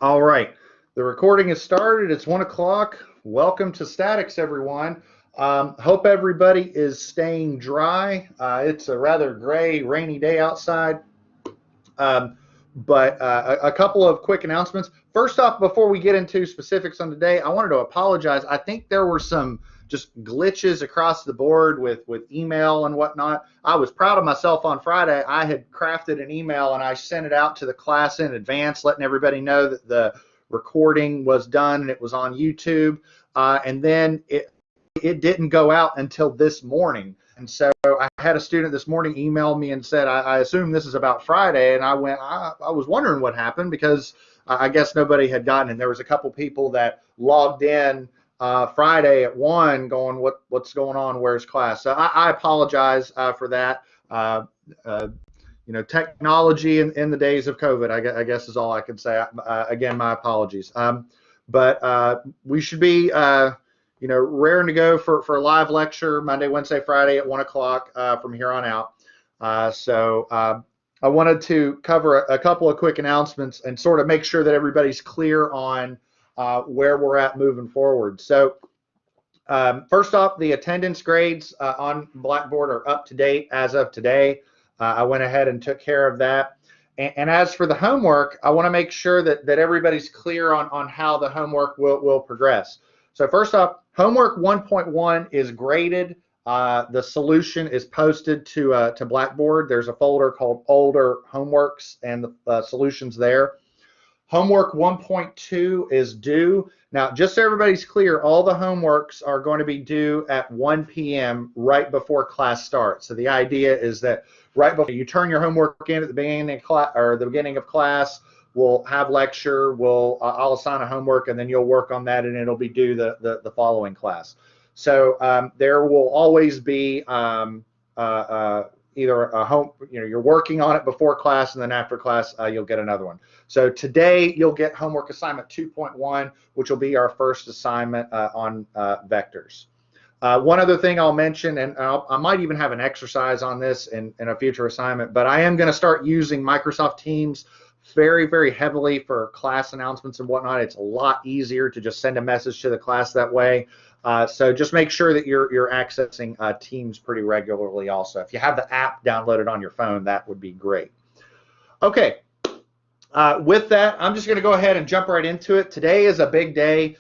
All right, the recording has started. It's 1 o'clock. Welcome to Statics, everyone. Hope everybody is staying dry. It's a rather gray, rainy day outside. Um, but a couple of quick announcements. First off, before we get into specifics on today, I wanted to apologize. I think there were some just glitches across the board with email and whatnot. I was proud of myself on Friday. I had crafted an email and I sent it out to the class in advance, letting everybody know that the recording was done and it was on YouTube. And then it didn't go out until this morning. And so I had a student this morning email me and said, I assume this is about Friday. And I was wondering what happened because I guess nobody had gotten it. And there was a couple people that logged in Friday at 1 going, what's going on? Where's class? So I apologize for that. Technology in the days of COVID, I guess is all I can say. Again, my apologies. But we should be raring to go for a live lecture Monday, Wednesday, Friday at 1 o'clock from here on out. So I wanted to cover a couple of quick announcements and sort of make sure that everybody's clear on where we're at moving forward. So first off, the attendance grades on Blackboard are up to date as of today. I went ahead and took care of that. And as for the homework, I want to make sure that everybody's clear on how the homework will progress. So first off, homework 1.1 is graded. The solution is posted to Blackboard. There's a folder called Older Homeworks and the solutions there. Homework 1.2 is due. Now, just so everybody's clear, all the homeworks are going to be due at 1 p.m. right before class starts. So the idea is that right before you turn your homework in at the beginning of class, or the beginning of class, we'll have lecture, I'll assign a homework, and then you'll work on that, and it'll be due the following class. So there will always be either a home, you're working on it before class, and then after class, you'll get another one. So today, you'll get homework assignment 2.1, which will be our first assignment on vectors. One other thing I'll mention, and I might even have an exercise on this in a future assignment, but I am going to start using Microsoft Teams very, very heavily for class announcements and whatnot. It's a lot easier to just send a message to the class that way. So just make sure that you're accessing Teams pretty regularly also. If you have the app downloaded on your phone, that would be great. Okay, with that, I'm just going to go ahead and jump right into it. Today is a big day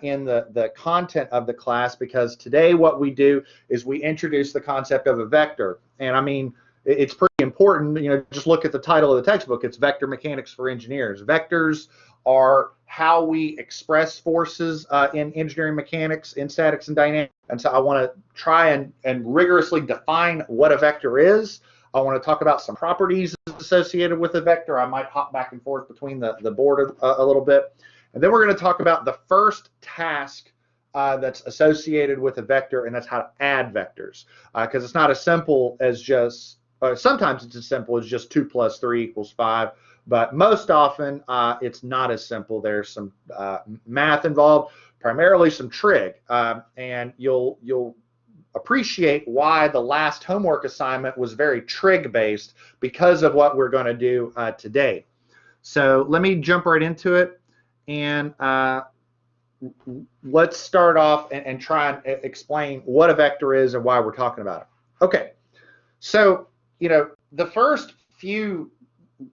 in the content of the class because today what we do is we introduce the concept of a vector. And I mean, it's pretty important, just look at the title of the textbook. It's Vector Mechanics for Engineers. Vectors are how we express forces in engineering mechanics, in statics and dynamics. And so I want to try and rigorously define what a vector is. I want to talk about some properties associated with a vector. I might hop back and forth between the board a little bit. And then we're going to talk about the first task that's associated with a vector, and that's how to add vectors. Because it's not as simple as just, sometimes it's as simple as just 2 + 3 = 5. But most often, it's not as simple. There's some math involved, primarily some trig, and you'll appreciate why the last homework assignment was very trig-based because of what we're going to do today. So let me jump right into it, and let's start off and try and explain what a vector is and why we're talking about it. Okay, so the first few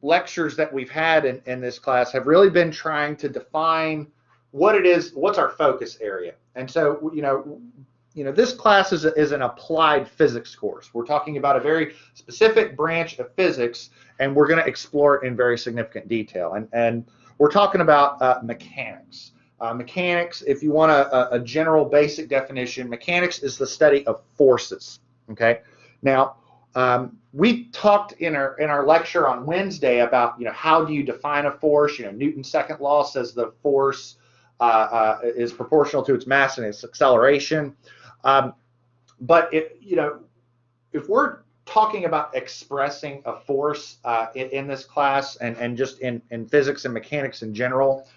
lectures that we've had in this class have really been trying to define what it is, what's our focus area. And so, this class is an applied physics course. We're talking about a very specific branch of physics, and we're going to explore it in very significant detail. And we're talking about mechanics. Mechanics, if you want a general basic definition, mechanics is the study of forces. Okay, now, we talked in our lecture on Wednesday about how do you define a force. Newton's second law says the force is proportional to its mass and its acceleration. But if we're talking about expressing a force in this class and just in physics and mechanics in general,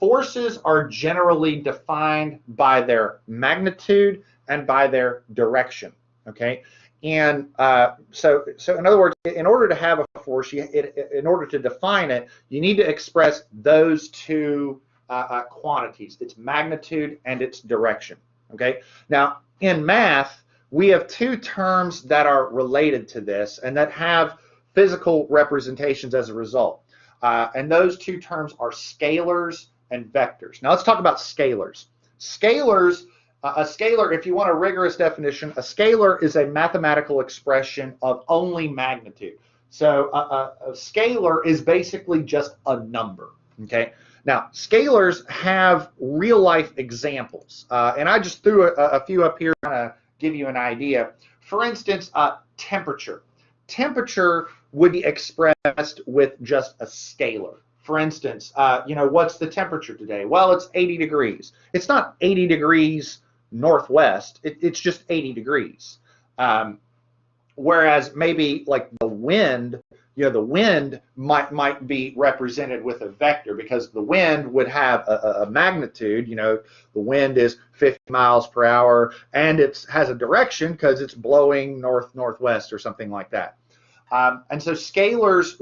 forces are generally defined by their magnitude and by their direction. Okay, And so in other words, in order to have a force, in order to define it, you need to express those two quantities, its magnitude and its direction. Okay. Now, in math, we have two terms that are related to this and that have physical representations as a result. And those two terms are scalars and vectors. Now, let's talk about scalars. Scalars. A scalar, if you want a rigorous definition, a scalar is a mathematical expression of only magnitude. So a scalar is basically just a number. Okay. Now, scalars have real life examples, and I just threw a few up here to kind of give you an idea. For instance, temperature. Temperature would be expressed with just a scalar. For instance, what's the temperature today? Well, it's 80 degrees. It's not 80 degrees northwest, it's just 80 degrees. Whereas maybe like the wind, the wind might be represented with a vector because the wind would have a magnitude. The wind is 50 miles per hour and it has a direction because it's blowing northwest or something like that. And so scalars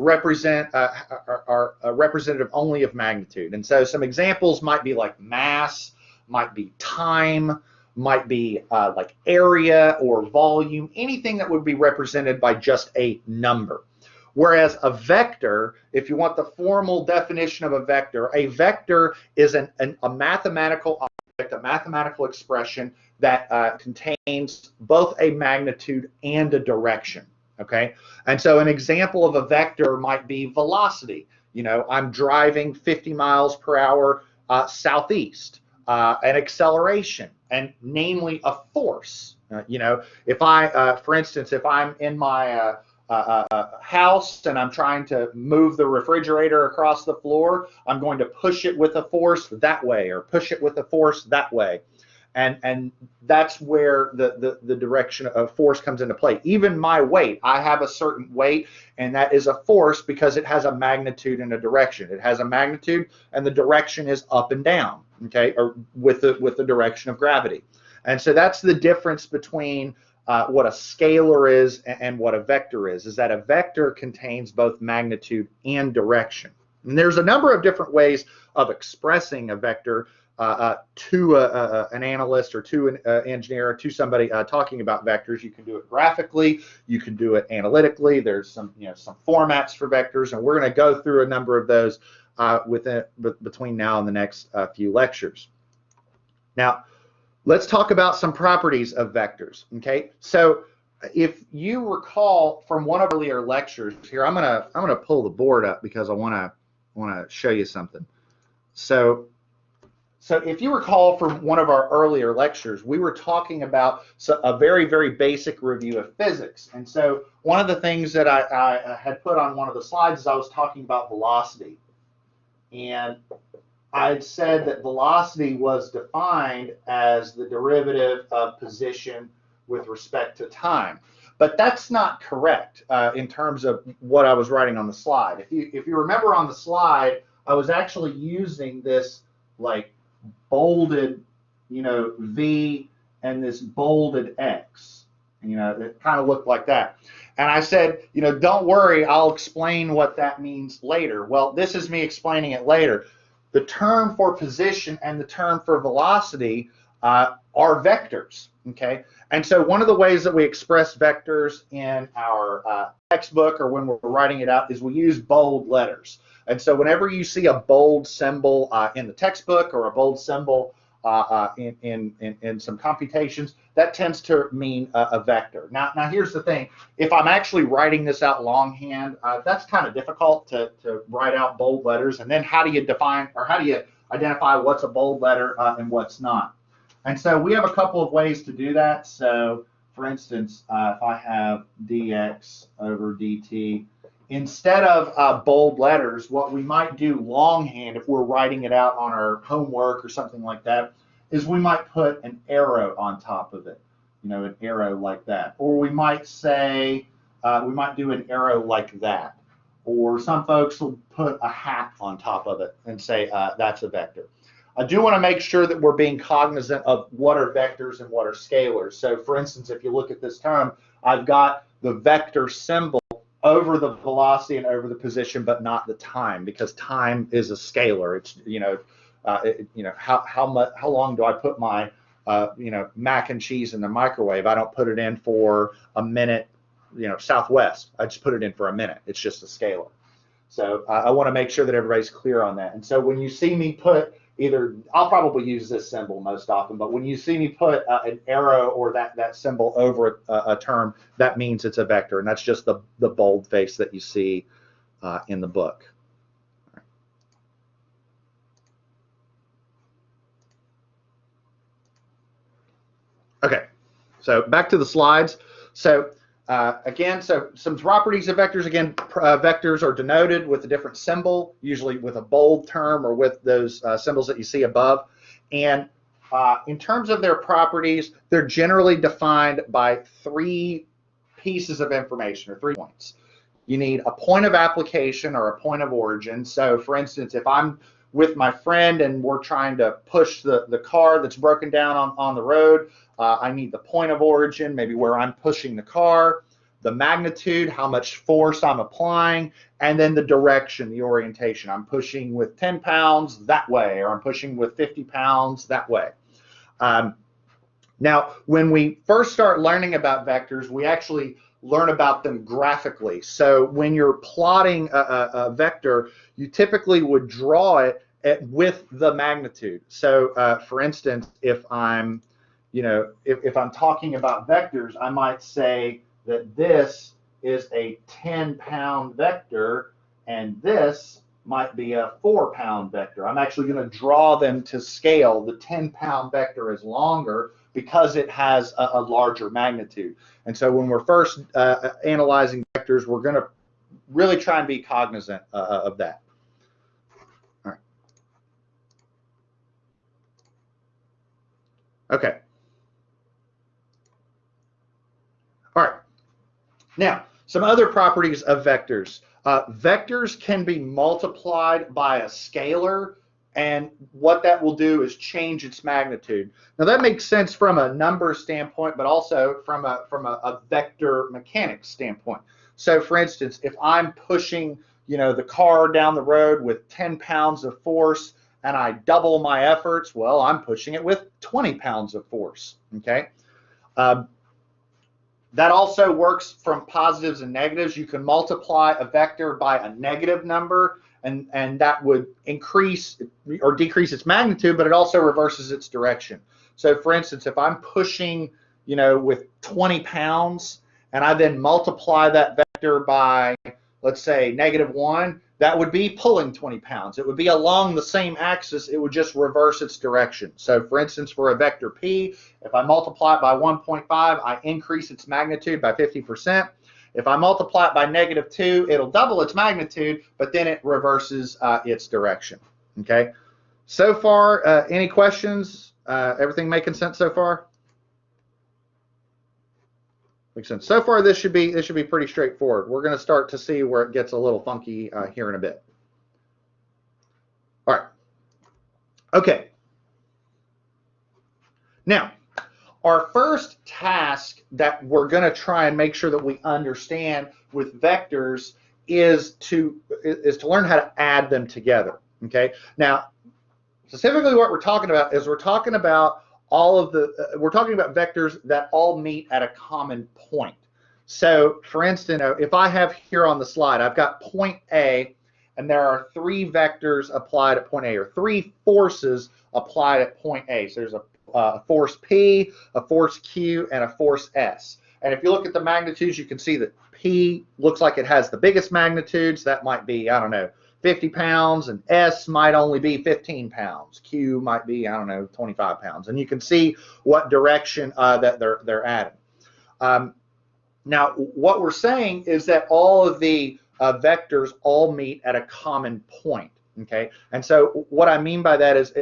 are representative only of magnitude. And so some examples might be like mass, might be time, might be like area or volume, anything that would be represented by just a number. Whereas a vector, if you want the formal definition of a vector is a mathematical object, a mathematical expression that contains both a magnitude and a direction. Okay, and so an example of a vector might be velocity. I'm driving 50 miles per hour southeast. An acceleration, and namely a force. If for instance, if I'm in my house and I'm trying to move the refrigerator across the floor, I'm going to push it with a force that way or push it with a force that way. And that's where the direction of force comes into play. Even my weight, I have a certain weight, and that is a force because it has a magnitude and a direction. It has a magnitude, and the direction is up and down, okay, or with the direction of gravity. And so that's the difference between what a scalar is and what a vector is that a vector contains both magnitude and direction. And there's a number of different ways of expressing a vector to an analyst or to an engineer or to somebody talking about vectors. You can do it graphically, you can do it analytically. There's some formats for vectors, and we're going to go through a number of those between now and the next few lectures. Now, let's talk about some properties of vectors. Okay, so if you recall from one of our earlier lectures here, I'm gonna pull the board up because I want to show you something. So if you recall from one of our earlier lectures, we were talking about a very, very basic review of physics. And so one of the things that I had put on one of the slides is I was talking about velocity. And I had said that velocity was defined as the derivative of position with respect to time. But that's not correct in terms of what I was writing on the slide. If you remember on the slide, I was actually using this like bolded, V and this bolded X. It kind of looked like that. And I said, don't worry, I'll explain what that means later. Well, this is me explaining it later. The term for position and the term for velocity are vectors, okay? And so one of the ways that we express vectors in our textbook or when we're writing it out is we use bold letters. And so whenever you see a bold symbol in the textbook or a bold symbol in some computations, that tends to mean a vector. Now here's the thing. If I'm actually writing this out longhand, that's kind of difficult to write out bold letters. And then how do you define or how do you identify what's a bold letter and what's not? And so we have a couple of ways to do that. So for instance, if I have dx over dt, instead of bold letters, what we might do longhand if we're writing it out on our homework or something like that is we might put an arrow on top of it, an arrow like that. Or we might say, we might do an arrow like that. Or some folks will put a hat on top of it and say that's a vector. I do want to make sure that we're being cognizant of what are vectors and what are scalars. So for instance, if you look at this term, I've got the vector symbol over the velocity and over the position, but not the time, because time is a scalar. It's how long do I put my mac and cheese in the microwave? I don't put it in for a minute, southwest. I just put it in for a minute. It's just a scalar. So I want to make sure that everybody's clear on that. And so when you see me put I'll probably use this symbol most often, but when you see me put an arrow or that symbol over a term, that means it's a vector, and that's just the bold face that you see in the book. Okay, so back to the slides. So again, some properties of vectors. Again, vectors are denoted with a different symbol, usually with a bold term or with those symbols that you see above. And in terms of their properties, they're generally defined by 3 pieces of information, or 3 points. You need a point of application or a point of origin. So for instance, if I'm with my friend and we're trying to push the car that's broken down on the road, I need the point of origin, maybe where I'm pushing the car, the magnitude, how much force I'm applying, and then the direction, the orientation. I'm pushing with 10 pounds that way, or I'm pushing with 50 pounds that way. Now, when we first start learning about vectors, we actually learn about them graphically. So when you're plotting a vector, you typically would draw it with the magnitude. So for instance, if I'm if I'm talking about vectors, I might say that this is a 10-pound vector, and this might be a 4-pound vector. I'm actually going to draw them to scale. The 10-pound vector is longer because it has a larger magnitude. And so when we're first analyzing vectors, we're going to really try and be cognizant of that. All right. Okay. All right. Now, some other properties of vectors. Vectors can be multiplied by a scalar, and what that will do is change its magnitude. Now, that makes sense from a number standpoint, but also from a vector mechanics standpoint. So, for instance, if I'm pushing the car down the road with 10 pounds of force and I double my efforts, well, I'm pushing it with 20 pounds of force. Okay. That also works from positives and negatives. You can multiply a vector by a negative number, and that would increase or decrease its magnitude, but it also reverses its direction. So for instance, if I'm pushing, with 20 pounds, and I then multiply that vector by, let's say, -1, that would be pulling 20 pounds. It would be along the same axis. It would just reverse its direction. So for instance, for a vector P, if I multiply it by 1.5, I increase its magnitude by 50%. If I multiply it by -2, it'll double its magnitude, but then it reverses its direction. Okay. So far, any questions? Everything making sense so far? Makes sense. So far, this should be pretty straightforward. We're going to start to see where it gets a little funky here in a bit. All right. Okay. Now, our first task that we're going to try and make sure that we understand with vectors is to learn how to add them together. Okay. Now, specifically, what we're talking about is we're talking about vectors that all meet at a common point. So for instance, if I have here on the slide, I've got point A, and there are 3 vectors applied at point A, or 3 forces applied at point A. So there's a force P, a force Q, and a force S. And if you look at the magnitudes, you can see that P looks like it has the biggest magnitudes. That might be, I don't know, 50 pounds, and S might only be 15 pounds. Q might be, I don't know, 25 pounds. And you can see what direction that they're adding. Now, what we're saying is that all of the vectors all meet at a common point. Okay, and so what I mean by that is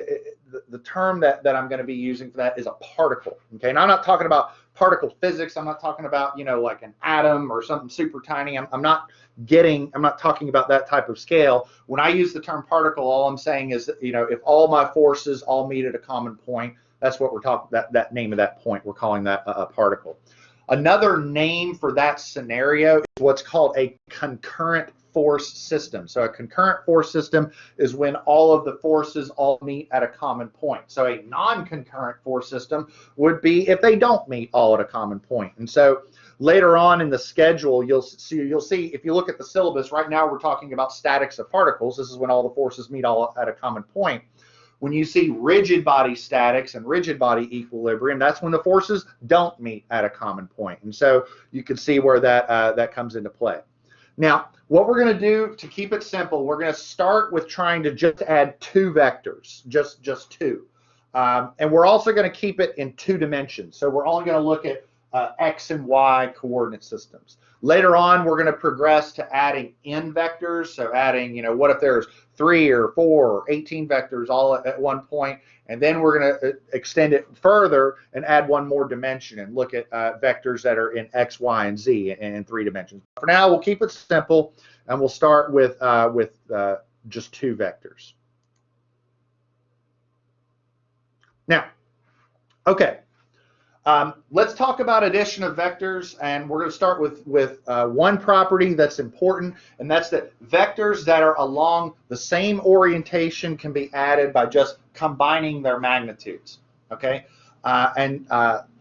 the term that I'm going to be using for that is a particle. Okay, and I'm not talking about particle physics. I'm not talking about like an atom or something super tiny. I'm not talking about that type of scale. When I use the term particle, all I'm saying is that, if all my forces all meet at a common point, that's what we're talking. That name of that point, we're calling that a particle. Another name for that scenario is what's called a concurrent force system. So a concurrent force system is when all of the forces all meet at a common point. So a non-concurrent force system would be if they don't meet all at a common point. And so later on in the schedule, you'll see if you look at the syllabus, right now we're talking about statics of particles. This is when all the forces meet all at a common point. When you see rigid body statics and rigid body equilibrium, that's when the forces don't meet at a common point. And so you can see where that comes into play. Now, what we're going to do to keep it simple, we're going to start with trying to just add two vectors, just two. And we're also going to keep it in two dimensions. So we're only going to look at X and Y coordinate systems. Later on, we're going to progress to adding n vectors. So adding, what if there's 3 or 4 or 18 vectors all at one point, and then we're going to extend it further and add one more dimension and look at vectors that are in X, Y, and Z in 3 dimensions. For now, we'll keep it simple, and we'll start with just 2 vectors. Now, okay. Let's talk about addition of vectors, and we're going to start with one property that's important, and that's that vectors that are along the same orientation can be added by just combining their magnitudes. Okay,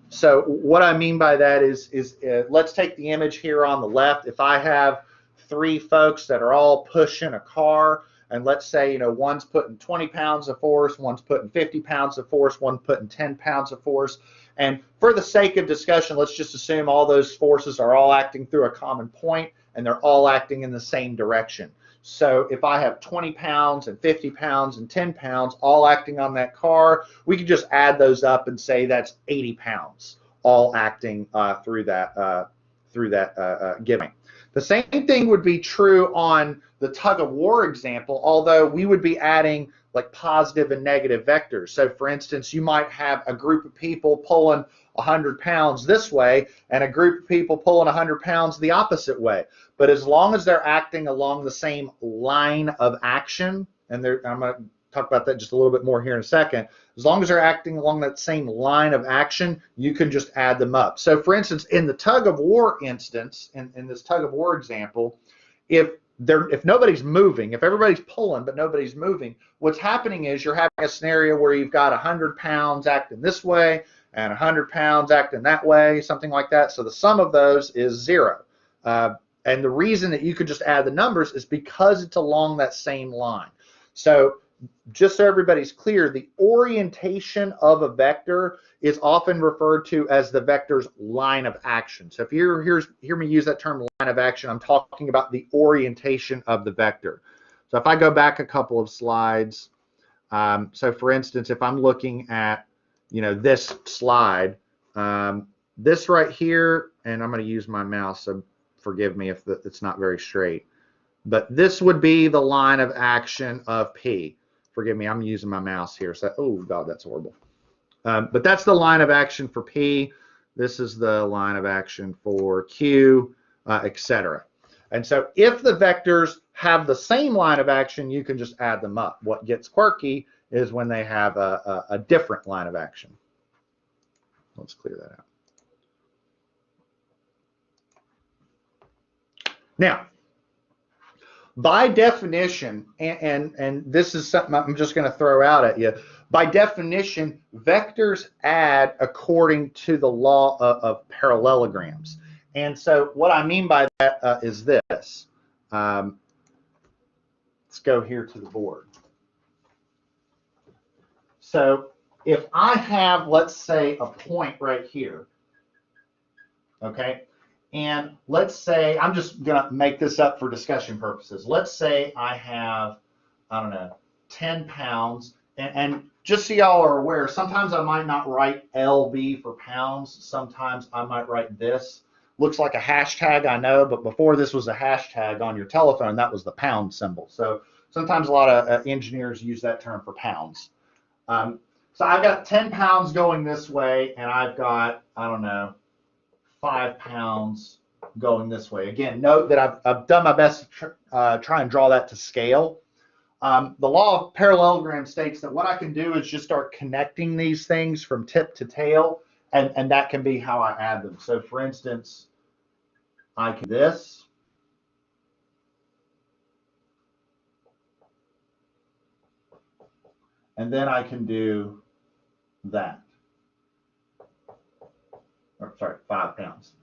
so what I mean by that is let's take the image here on the left. If I have 3 folks that are all pushing a car, and let's say one's putting 20 pounds of force, one's putting 50 pounds of force, one's putting 10 pounds of force. And for the sake of discussion, let's just assume all those forces are all acting through a common point and they're all acting in the same direction. So if I have 20 pounds and 50 pounds and 10 pounds all acting on that car, we could just add those up and say that's 80 pounds all acting through that given. The same thing would be true on the tug of war example, although we would be adding like positive and negative vectors. So for instance, you might have a group of people pulling 100 pounds this way and a group of people pulling 100 pounds the opposite way. But as long as they're acting along the same line of action, and I'm going to talk about that just a little bit more here in a second, as long as they're acting along that same line of action, you can just add them up. So for instance, in the tug of war instance, in this tug of war example, if nobody's moving, if everybody's pulling but nobody's moving, what's happening is you're having a scenario where you've got 100 pounds acting this way and 100 pounds acting that way, something like that. So the sum of those is 0. And the reason that you could just add the numbers is because it's along that same line. So just so everybody's clear, the orientation of a vector is often referred to as the vector's line of action. So if you hear me use that term line of action, I'm talking about the orientation of the vector. So if I go back a couple of slides, so for instance, if I'm looking at this slide, this right here, and I'm going to use my mouse, so forgive me if it's not very straight, but this would be the line of action of P. Forgive me, I'm using my mouse here. So, oh God, that's horrible. But that's the line of action for P. This is the line of action for Q, etc. And so if the vectors have the same line of action, you can just add them up. What gets quirky is when they have a different line of action. Let's clear that out. Now, by definition, and this is something I'm just going to throw out at you, by definition, vectors add according to the law of parallelograms. And so what I mean by that is this. Let's go here to the board. So if I have, let's say, a point right here, okay, and let's say, I'm just going to make this up for discussion purposes. Let's say I have, I don't know, 10 pounds. And just so y'all are aware, sometimes I might not write LB for pounds. Sometimes I might write this. Looks like a hashtag, I know, but before this was a hashtag on your telephone, that was the pound symbol. So sometimes a lot of engineers use that term for pounds. So I've got 10 pounds going this way, and I've got, I don't know, 5 pounds going this way. Again, note that I've done my best to try and draw that to scale. The law of parallelogram states that what I can do is just start connecting these things from tip to tail, and that can be how I add them. So for instance, I can do this. And then I can do that. Or, sorry, 5 pounds.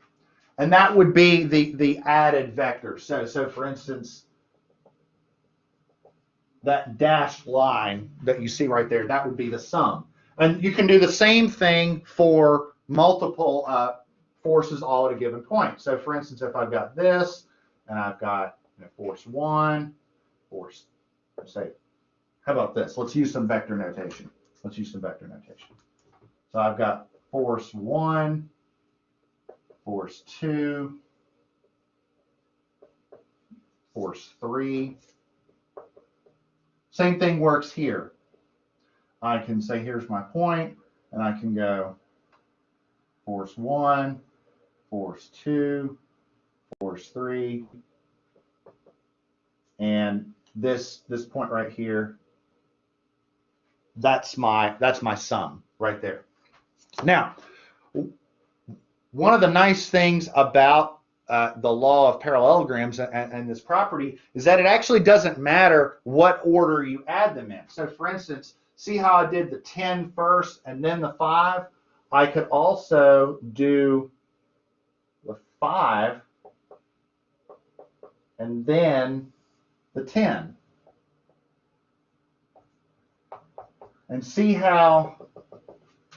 And that would be the added vector. So for instance, that dashed line that you see right there, that would be the sum. And you can do the same thing for multiple forces all at a given point. So for instance, if I've got this, and I've got force 1, force, say, how about this? Let's use some vector notation. So I've got force 1, force 2, force 3. Same thing works here. I can say, here's my point, and I can go force 1, force 2, force 3, and this point right here, that's my sum right there. Now, one of the nice things about the law of parallelograms and this property is that it actually doesn't matter what order you add them in. So for instance, see how I did the 10 first and then the 5? I could also do the 5 and then the 10. And see how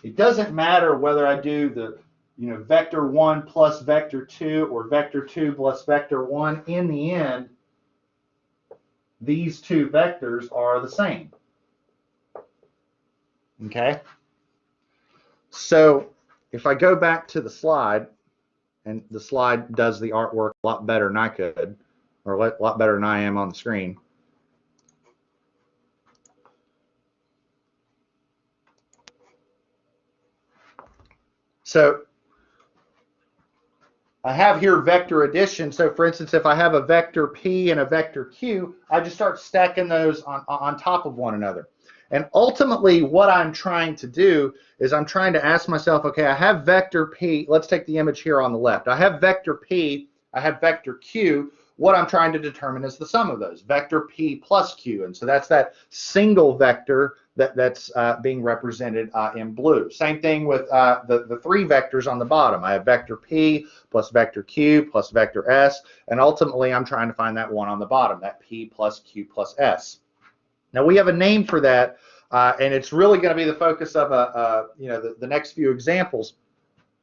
it doesn't matter whether I do the vector 1 plus vector 2 or vector 2 plus vector 1. In the end, these two vectors are the same. Okay? So if I go back to the slide, and the slide does the artwork a lot better than I could, or a lot better than I am on the screen. So I have here vector addition. So for instance, if I have a vector P and a vector Q, I just start stacking those on top of one another. And ultimately what I'm trying to do is I'm trying to ask myself, okay, I have vector P. Let's take the image here on the left. I have vector P, I have vector Q. What I'm trying to determine is the sum of those, vector P plus Q. And so that's that single vector that's being represented in blue. Same thing with the 3 vectors on the bottom. I have vector P plus vector Q plus vector S, and ultimately I'm trying to find that one on the bottom, that P plus Q plus S. Now we have a name for that, and it's really going to be the focus of the next few examples.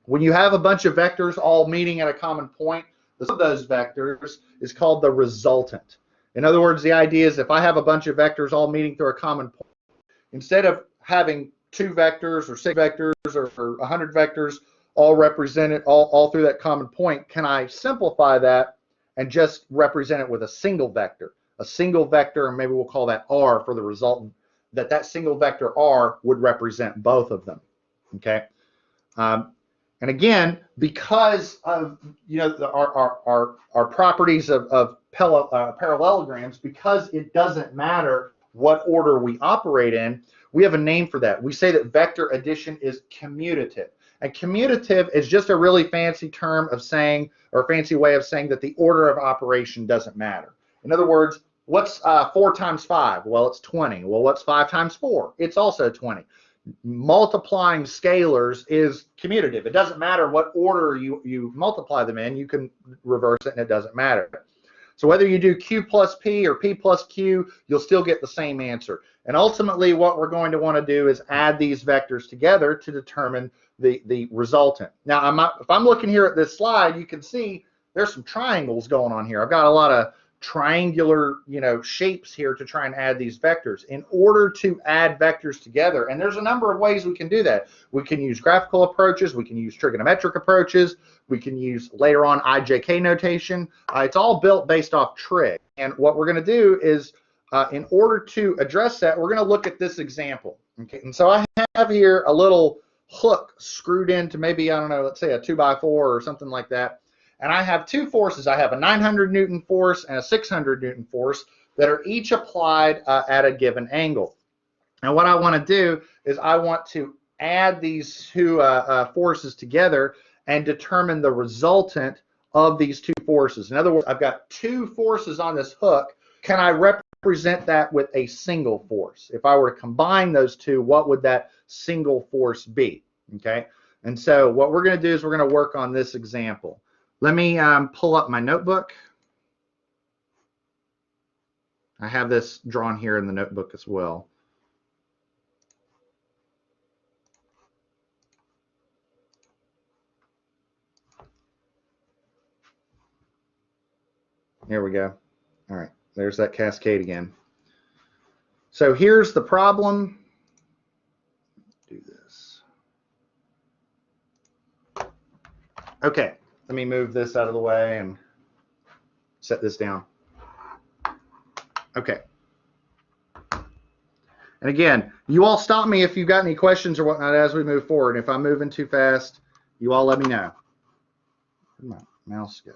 When you have a bunch of vectors all meeting at a common point, the sum of those vectors is called the resultant. In other words, the idea is if I have a bunch of vectors all meeting through a common point, instead of having 2 vectors or 6 vectors or 100 vectors all represented all through that common point, can I simplify that and just represent it with a single vector? A single vector, and maybe we'll call that R for the resultant, that single vector R would represent both of them. Okay. And again, because of our properties of parallelograms, because it doesn't matter what order we operate in, we have a name for that. We say that vector addition is commutative. And commutative is just a really fancy term of saying, or a fancy way of saying that the order of operation doesn't matter. In other words, what's 4 times 5? Well, it's 20. Well, what's 5 times 4? It's also 20. Multiplying scalars is commutative. It doesn't matter what order you multiply them in. You can reverse it and it doesn't matter. So whether you do Q plus P or P plus Q, you'll still get the same answer. And ultimately what we're going to want to do is add these vectors together to determine the resultant. Now, if I'm looking here at this slide, you can see there's some triangles going on here. I've got a lot of triangular shapes here to try and add these vectors. In order to add vectors together, and there's a number of ways we can do that. We can use graphical approaches, we can use trigonometric approaches, we can use later on IJK notation. It's all built based off trig. And what we're going to do is in order to address that, we're going to look at this example. Okay, and so I have here a little hook screwed into maybe, I don't know, let's say a 2x4 or something like that. And I have 2 forces. I have a 900 Newton force and a 600 Newton force that are each applied at a given angle. And what I want to do is I want to add these two forces together and determine the resultant of these two forces. In other words, I've got two forces on this hook. Can I represent that with a single force? If I were to combine those two, what would that single force be? Okay, and so what we're going to do is we're going to work on this example. Let me pull up my notebook. I have this drawn here in the notebook as well. Here we go. All right, there's that cascade again. So here's the problem. Do this. Okay, let me move this out of the way and set this down. Okay. And again, you all stop me if you've got any questions or whatnot as we move forward. If I'm moving too fast, you all let me know. Where'd my mouse go?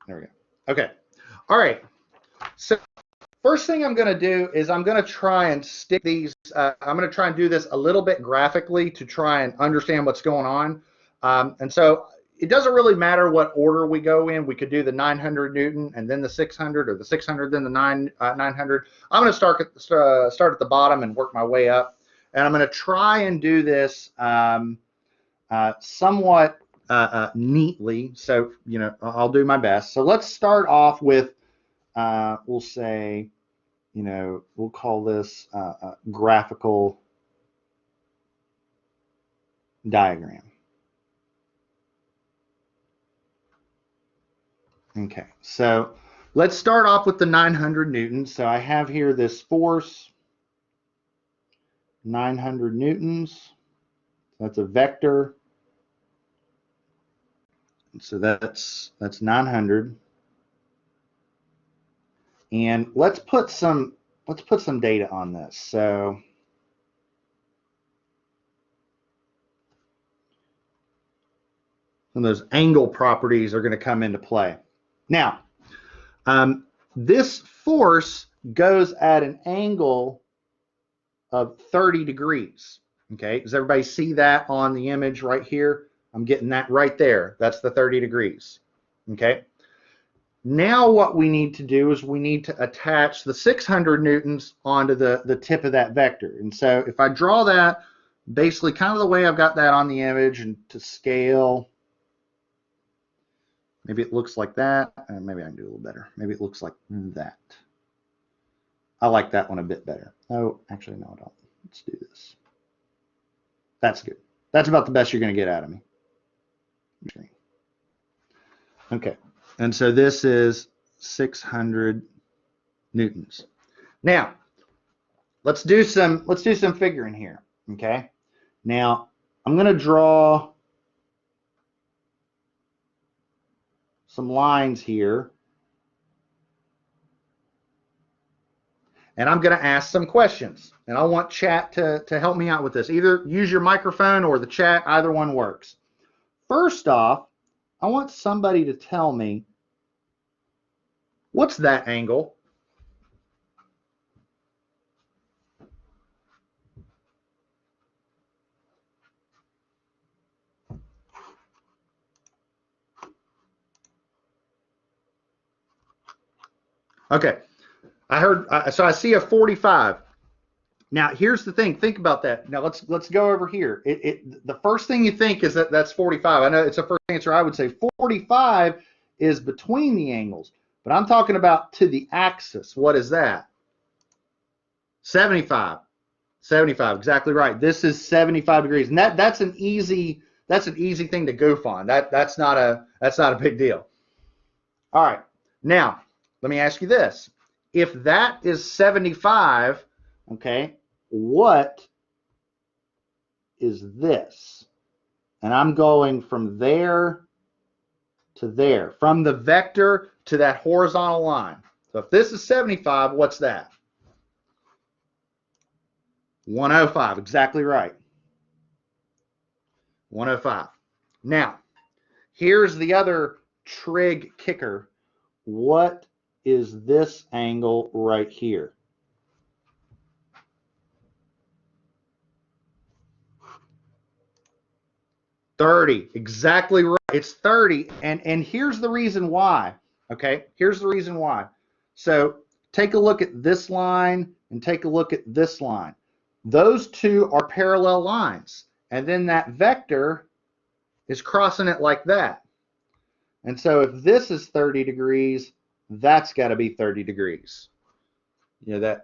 There we go. Okay. All right. So first thing I'm going to do is I'm going to try and stick these. I'm going to try and do this a little bit graphically to try and understand what's going on. And so it doesn't really matter what order we go in. We could do the 900 Newton and then the 600, or the 600 then the 900. I'm going to start at the bottom and work my way up. And I'm going to try and do this somewhat neatly. So, you know, I'll do my best. So let's start off with, we'll say, you know, we'll call this a graphical diagram. Okay, so let's start off with the 900 newtons. So I have here this force, 900 newtons. That's a vector. So that's 900. And let's put some data on this. So some of those angle properties are going to come into play. Now, this force goes at an angle of 30 degrees. Okay, does everybody see that on the image right here? I'm getting that right there. That's the 30 degrees. Okay. Now what we need to do is we need to attach the 600 newtons onto the tip of that vector. And so if I draw that basically kind of the way I've got that on the image, and to scale, maybe it looks like that. Maybe I can do a little better. Maybe it looks like that. I like that one a bit better. Oh, actually, no, I don't. Let's do this. That's good. That's about the best you're going to get out of me. Okay. And so this is 600 newtons. Now, let's do some figuring here. Okay. Now, I'm going to draw some lines here. And I'm going to ask some questions. And I want chat to help me out with this. Either use your microphone or the chat, either one works. First off, I want somebody to tell me, what's that angle? Okay, I heard, so I see a 45. Now, here's the thing. Think about that. Now, let's go over here. The first thing you think is that that's 45. I know it's a first answer. I would say 45 is between the angles, but I'm talking about to the axis. What is that? 75. 75. Exactly right. This is 75 degrees, and that's an easy thing to goof on. That's not a big deal. All right. Now, let me ask you this. If that is 75, okay, what is this? And I'm going from there to there, from the vector to that horizontal line. So if this is 75, what's that? 105, exactly right. 105. Now, here's the other trig kicker. What is this angle right here? 30, exactly right. It's 30, and here's the reason why. Okay, here's the reason why. So take a look at this line and take a look at this line. Those two are parallel lines, and then that vector is crossing it like that. And so if this is 30 degrees, that's got to be 30 degrees. You know,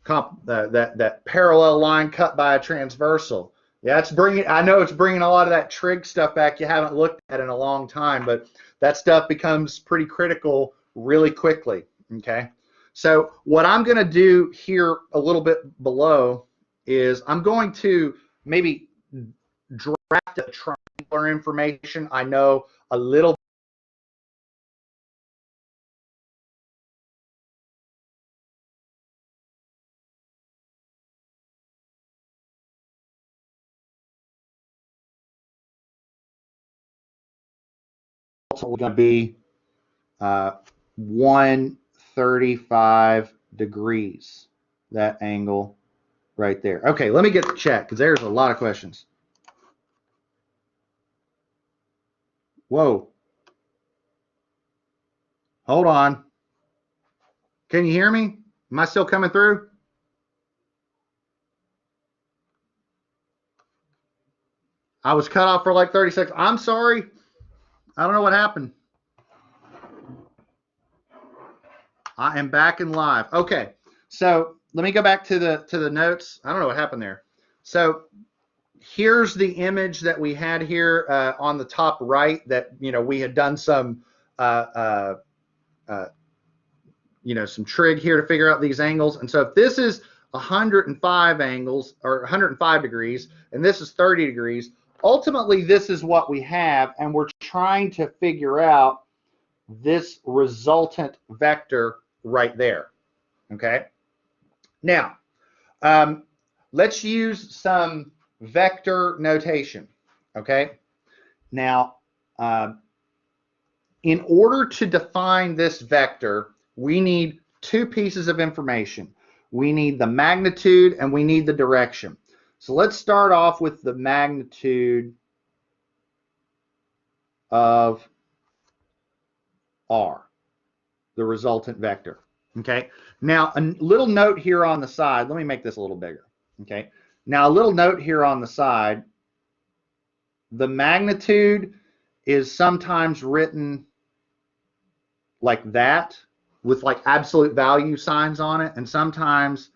that parallel line cut by a transversal. Yeah, it's bringing. I know it's bringing a lot of that trig stuff back you haven't looked at in a long time, but that stuff becomes pretty critical really quickly. Okay, so what I'm going to do here a little bit below is I'm going to maybe draft a triangular information. I know a little. Going to be 135 degrees, that angle right there. Okay, let me get the chat because there's a lot of questions. Whoa. Hold on. Can you hear me? Am I still coming through? I was cut off for like 30 seconds. I'm sorry. I don't know what happened. I am back in live. Okay, so let me go back to the notes. I don't know what happened there. So here's the image that we had here on the top right that, you know, we had done some some trig here to figure out these angles. And so if this is 105 angles or 105 degrees and this is 30 degrees, ultimately this is what we have, and we're trying to figure out this resultant vector right there. Okay, now let's use some vector notation. Okay, now in order to define this vector, we need two pieces of information. We need the magnitude and we need the direction. So let's start off with the magnitude of R, the resultant vector. Okay, now a little note here on the side. Let me make this a little bigger. Okay, now a little note here on the side. The magnitude is sometimes written like that with like absolute value signs on it, and sometimes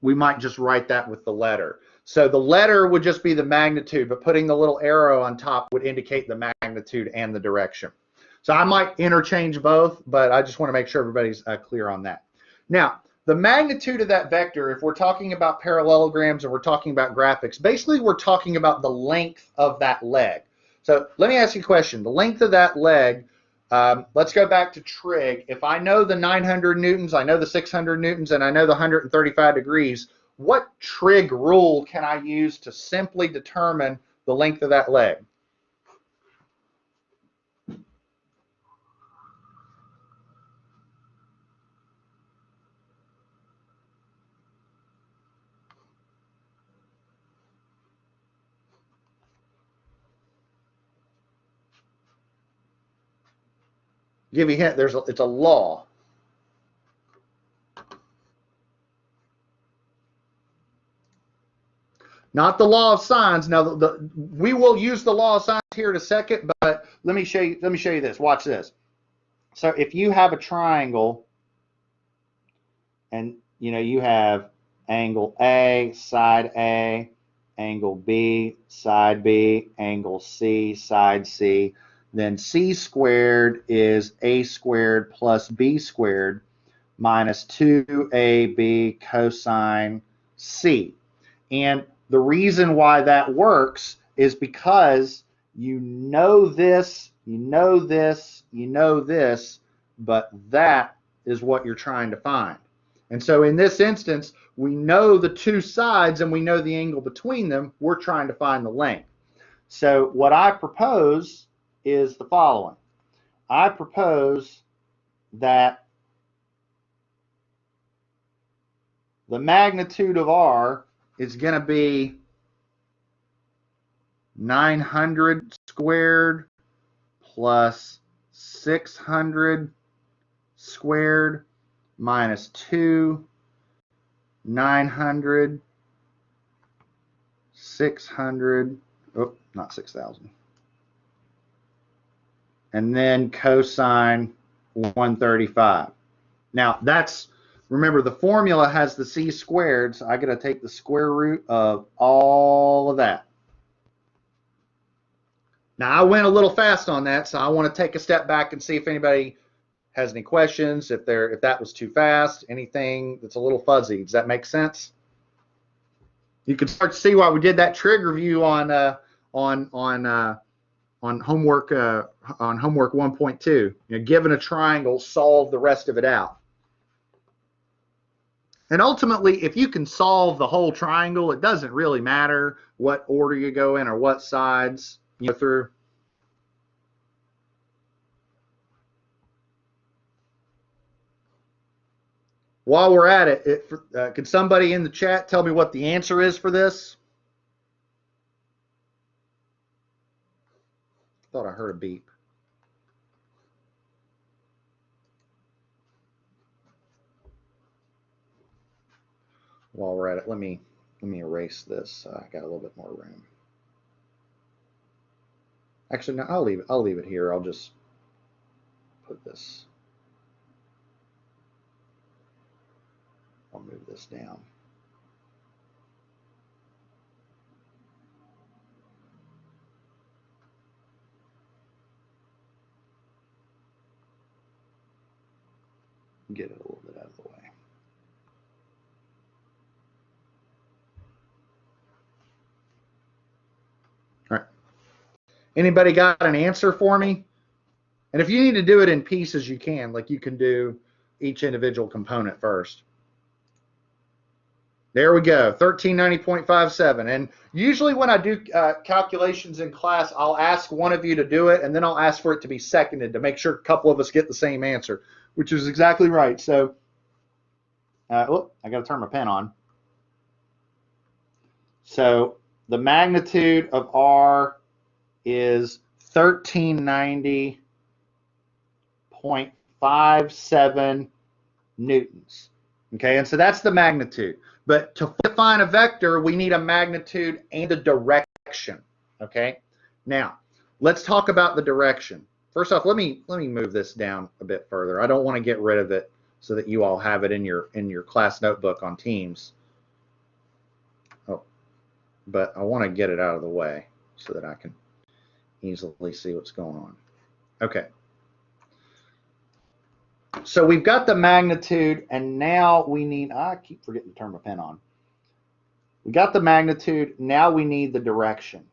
we might just write that with the letter. So the letter would just be the magnitude, but putting the little arrow on top would indicate the magnitude and the direction. So I might interchange both, but I just want to make sure everybody's clear on that. Now, the magnitude of that vector, if we're talking about parallelograms and we're talking about graphics, basically we're talking about the length of that leg. So let me ask you a question. The length of that leg, let's go back to trig. If I know the 900 newtons, I know the 600 newtons, and I know the 135 degrees, what trig rule can I use to simply determine the length of that leg? Give you a hint. It's a law. Not the law of sines. Now, we will use the law of sines here in a second, but let me show you this. Watch this. So if you have a triangle, and you have angle A, side A, angle B, side B, angle C, side C, then C squared is A squared plus B squared minus 2AB cosine C. And the reason why that works is because you know this, but that is what you're trying to find. And so in this instance, we know the two sides and we know the angle between them. We're trying to find the length. So what I propose is the following. I propose that the magnitude of R is going to be 900 squared plus 600 squared minus 2, 900, 600, oh, not 6,000. And then cosine 135. Now that's, remember the formula has the c squared, so I got to take the square root of all of that. Now I went a little fast on that, so I want to take a step back and see if anybody has any questions, if that was too fast, anything that's a little fuzzy. Does that make sense? You can start to see why we did that trig review on homework 1.2. You know, given a triangle, solve the rest of it out. And ultimately, if you can solve the whole triangle, it doesn't really matter what order you go in or what sides you go through. While we're at it, could somebody in the chat tell me what the answer is for this? Thought I heard a beep. While we're at it, let me erase this. I got a little bit more room. Actually, no, I'll leave it here. I'll just put this. I'll move this down. Get it a little bit out of the way. All right. Anybody got an answer for me? And if you need to do it in pieces, you can. Like you can do each individual component first. There we go, 1390.57. And usually when I do calculations in class, I'll ask one of you to do it, and then I'll ask for it to be seconded to make sure a couple of us get the same answer, which is exactly right. So, oh, I got to turn my pen on. So the magnitude of R is 1390.57 newtons. Okay, and so that's the magnitude. But to define a vector, we need a magnitude and a direction. Okay, now let's talk about the direction. First off, let me move this down a bit further. I don't want to get rid of it so that you all have it in your class notebook on Teams. Oh, but I want to get it out of the way so that I can easily see what's going on. Okay. So we've got the magnitude, and now we need, I keep forgetting to turn my pen on. We got the magnitude, now we need the direction.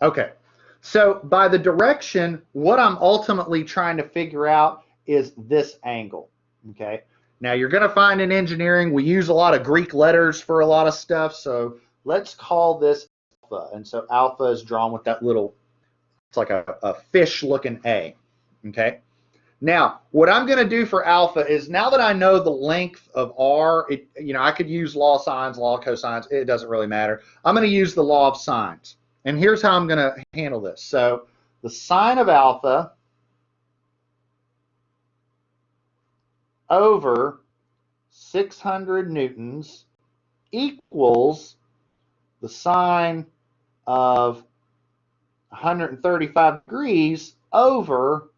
Okay, so by the direction, what I'm ultimately trying to figure out is this angle, okay? Now you're gonna find in engineering, we use a lot of Greek letters for a lot of stuff, so let's call this alpha. And so alpha is drawn with that little, it's like a fish looking A, okay? Now, what I'm going to do for alpha is, now that I know the length of R, I could use law of sines, law of cosines, it doesn't really matter. I'm going to use the law of sines. And here's how I'm going to handle this. So the sine of alpha over 600 newtons equals the sine of 135 degrees over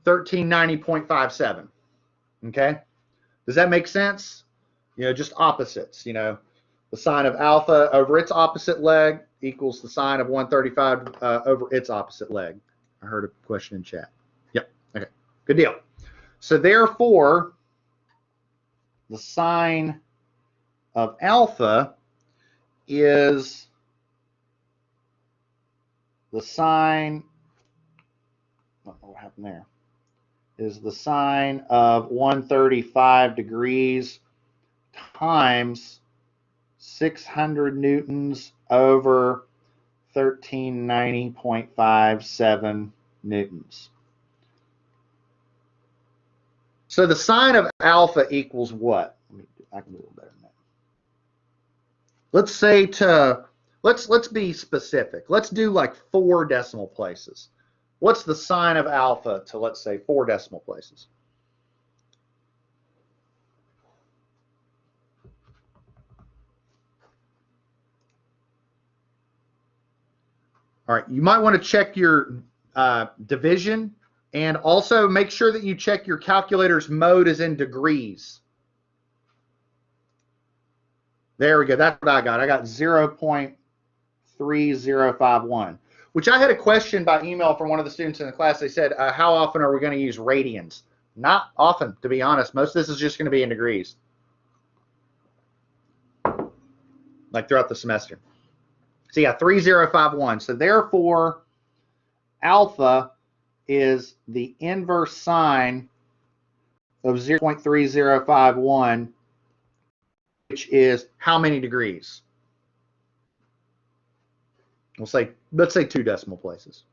1390.57. Okay, does that make sense? Just opposites. The sine of alpha over its opposite leg equals the sine of 135 over its opposite leg. I heard a question in chat. Yep. Okay, good deal. So therefore, the sine of alpha is the sine, I don't know what happened there, is the sine of 135 degrees times 600 newtons over 1390.57 newtons. So the sine of alpha equals what? I can do a little better than that. Let's say let's be specific. Let's do like 4 decimal places. What's the sine of alpha to, let's say, 4 decimal places? All right, you might want to check your division, and also make sure that you check your calculator's mode is in degrees. There we go. That's what I got. I got 0.3051, which I had a question by email from one of the students in the class. They said, how often are we going to use radians? Not often, to be honest. Most of this is just going to be in degrees, like throughout the semester. So yeah, 3051. So therefore, alpha is the inverse sine of 0.3051, which is how many degrees? Let's say 2 decimal places.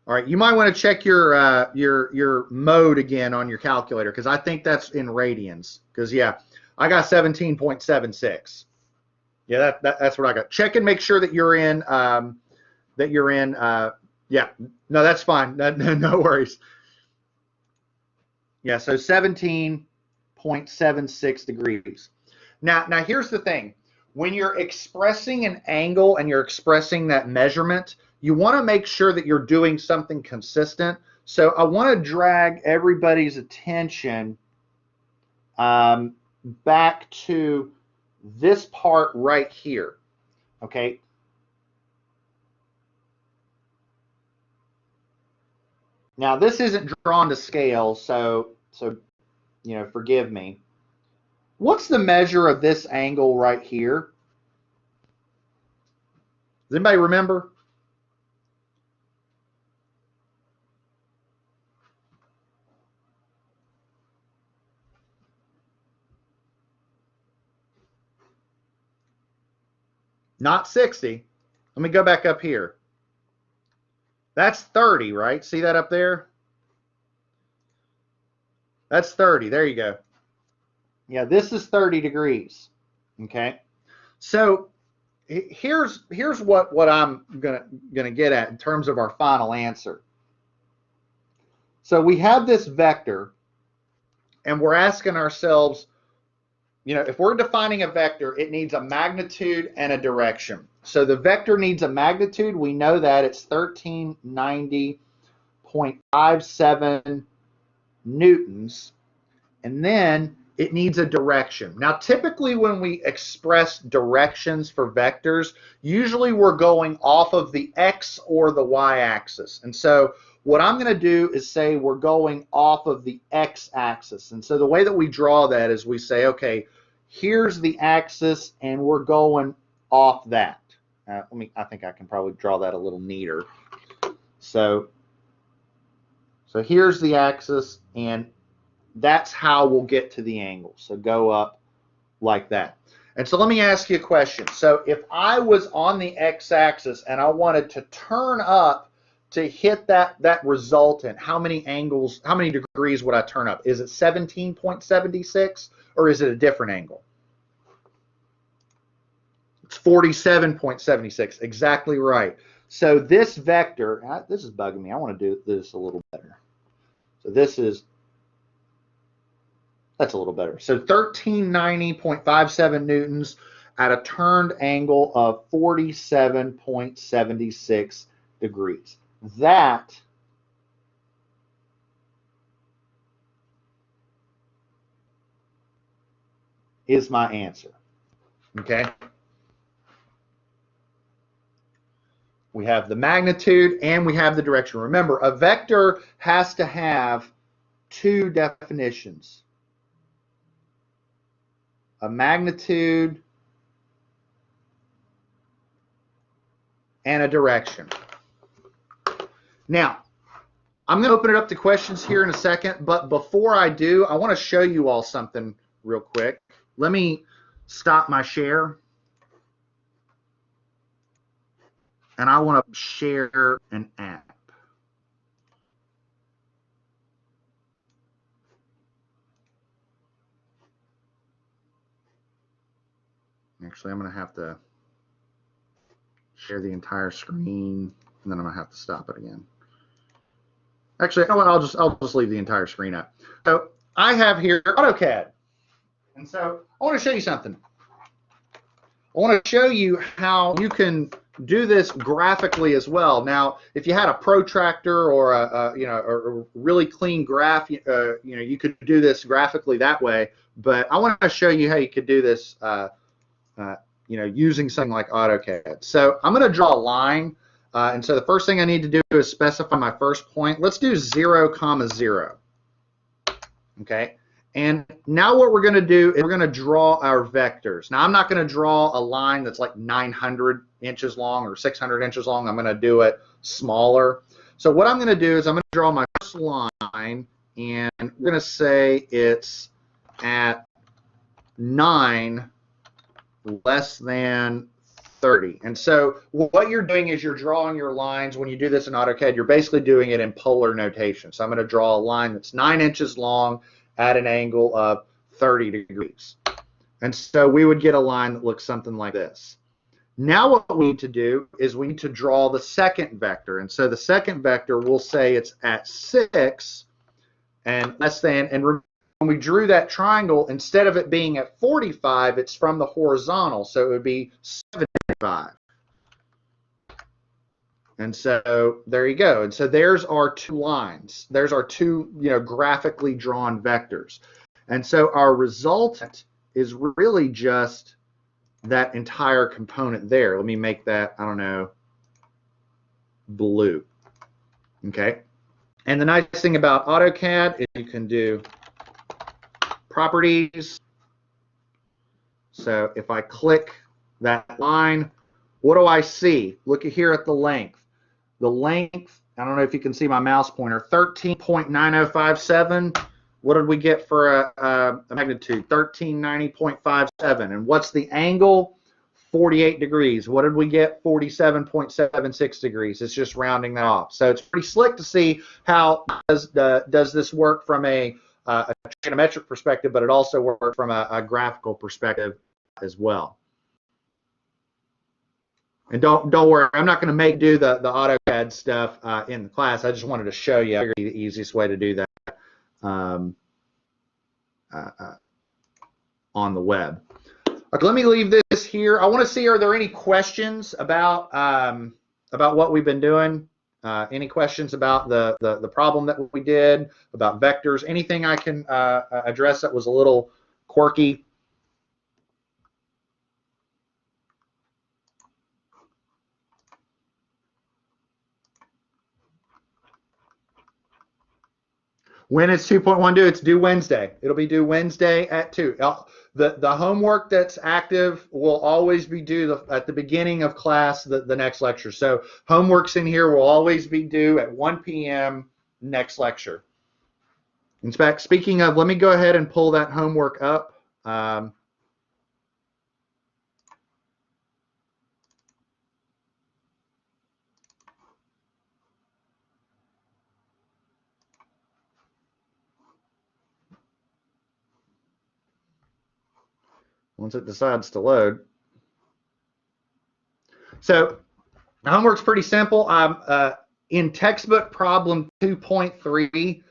All right, you might want to check your mode again on your calculator, because I think that's in radians. Because yeah, I got 17.76. Yeah, that's what I got. Check and make sure that you're in yeah, no, that's fine. No worries. Yeah, so 17.76 degrees. Now here's the thing. When you're expressing an angle and you're expressing that measurement, you want to make sure that you're doing something consistent. So I want to drag everybody's attention back to this part right here. Okay. Now this isn't drawn to scale, so you know, forgive me. What's the measure of this angle right here? Does anybody remember? Not 60. Let me go back up here. That's 30, right? See that up there? That's 30. There you go. Yeah, this is 30 degrees. Okay. So here's what I'm gonna get at in terms of our final answer. So we have this vector, and we're asking ourselves, you know, if we're defining a vector, it needs a magnitude and a direction. So the vector needs a magnitude. We know that it's 1390.57 newtons. And then it needs a direction. Now, typically when we express directions for vectors, usually we're going off of the x or the y-axis. And so what I'm going to do is say we're going off of the x-axis. And so the way that we draw that is we say, okay, here's the axis, and we're going off that. I think I can probably draw that a little neater. So here's the axis, and that's how we'll get to the angle. So go up like that. And so let me ask you a question. So if I was on the x-axis and I wanted to turn up to hit that resultant, how many degrees would I turn up? Is it 17.76 or is it a different angle? It's 47.76, exactly right. So this vector, this is bugging me. I want to do this a little better. So that's a little better. So 1390.57 newtons at a turned angle of 47.76 degrees. That is my answer. Okay. We have the magnitude and we have the direction. Remember, a vector has to have 2 definitions: a magnitude and a direction. Now, I'm going to open it up to questions here in a second, but before I do, I want to show you all something real quick. Let me stop my share, and I want to share an app. Actually, I'm going to have to share the entire screen, and then I'm going to have to stop it again. Actually, you know what? I'll just leave the entire screen up. So I have here AutoCAD, and so I want to show you something. I want to show you how you can do this graphically as well. Now, if you had a protractor or a really clean graph, you could do this graphically that way. But I want to show you how you could do this, using something like AutoCAD. So I'm going to draw a line, and so the first thing I need to do is specify my first point. Let's do 0, 0. Okay. And now what we're going to do is we're going to draw our vectors. Now I'm not going to draw a line that's like 900 inches long or 600 inches long. I'm going to do it smaller. So what I'm going to do is I'm going to draw my first line, and we're going to say it's at 9 less than 30. And so what you're doing is you're drawing your lines. When you do this in AutoCAD, you're basically doing it in polar notation. So I'm going to draw a line that's 9 inches long at an angle of 30 degrees. And so we would get a line that looks something like this. Now what we need to do is we need to draw the second vector. And so the second vector, we'll say it's at 6 and less than, and when we drew that triangle, instead of it being at 45, it's from the horizontal, so it would be 75. And so there you go. And so there's our two lines. There's our two, graphically drawn vectors. And so our resultant is really just that entire component there. Let me make that, I don't know, blue. Okay. And the nice thing about AutoCAD is you can do properties. So if I click that line, what do I see? Look at here at the length. The length, I don't know if you can see my mouse pointer, 13.9057. What did we get for a magnitude? 1390.57. And what's the angle? 48 degrees. What did we get? 47.76 degrees. It's just rounding that off. So it's pretty slick to see how does this work from a trigonometric perspective, but it also works from a graphical perspective as well. And don't worry, I'm not going to do the AutoCAD stuff in the class. I just wanted to show you the easiest way to do that on the web. Okay, let me leave this here. I want to see, are there any questions about what we've been doing? Any questions about the problem that we did, about vectors? Anything I can address that was a little quirky? When is 2.1 due? It's due Wednesday. It'll be due Wednesday at 2. The homework that's active will always be due at the beginning of class, the next lecture. So homeworks in here will always be due at 1 p.m. next lecture. In fact, speaking of, let me go ahead and pull that homework up. Once it decides to load. So the homework's pretty simple. In textbook problem 2.3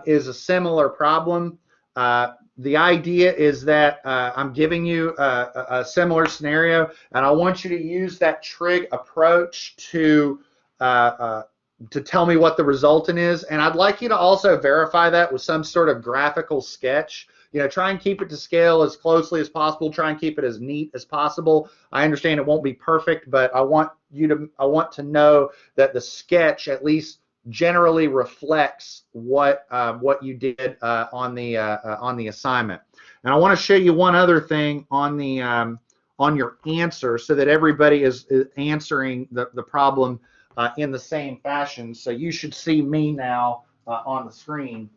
is a similar problem. The idea is that I'm giving you a similar scenario, and I want you to use that trig approach to tell me what the resultant is. And I'd like you to also verify that with some sort of graphical sketch. Try and keep it to scale as closely as possible. Try and keep it as neat as possible. I understand it won't be perfect, but I want to know that the sketch at least generally reflects what you did on the assignment. And I want to show you one other thing on your answer, so that everybody is answering the problem in the same fashion. So you should see me now on the screen.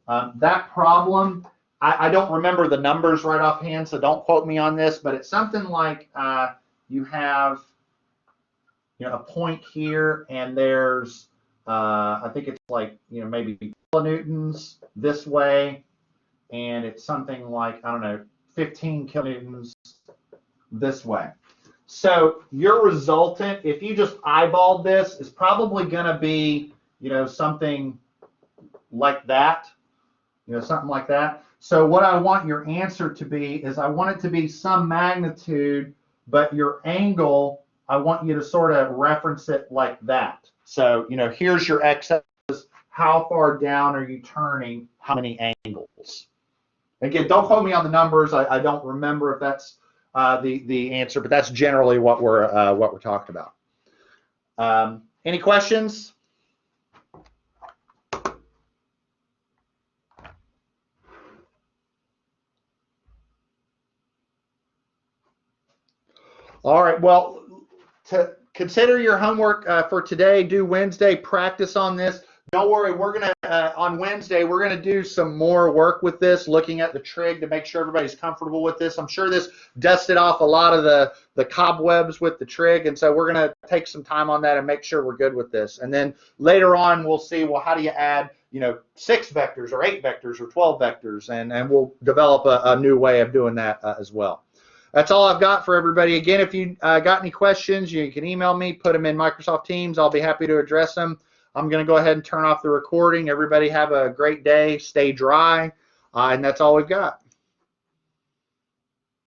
That problem, I don't remember the numbers right offhand, so don't quote me on this, but it's something like you have a point here, and there's I think it's like maybe kilonewtons this way, and it's something like, I don't know, 15 kilonewtons this way. So your resultant, if you just eyeballed this, is probably going to be, something like that, something like that. So what I want your answer to be is I want it to be some magnitude, but your angle, I want you to sort of reference it like that. So, here's your x-axis. How far down are you turning? How many angles? Again, don't quote me on the numbers. I don't remember if that's the answer, but that's generally what we're talking about. Any questions? All right. Well, to consider your homework for today, due Wednesday. Practice on this. Don't worry, we're going to, on Wednesday, we're going to do some more work with this, looking at the trig to make sure everybody's comfortable with this. I'm sure this dusted off a lot of the cobwebs with the trig, and so we're going to take some time on that and make sure we're good with this. And then later on, we'll see, well, how do you add, 6 vectors or 8 vectors or 12 vectors, and we'll develop a new way of doing that as well. That's all I've got for everybody. Again, if you got any questions, you can email me, put them in Microsoft Teams. I'll be happy to address them. I'm going to go ahead and turn off the recording. Everybody have a great day. Stay dry. And that's all we've got.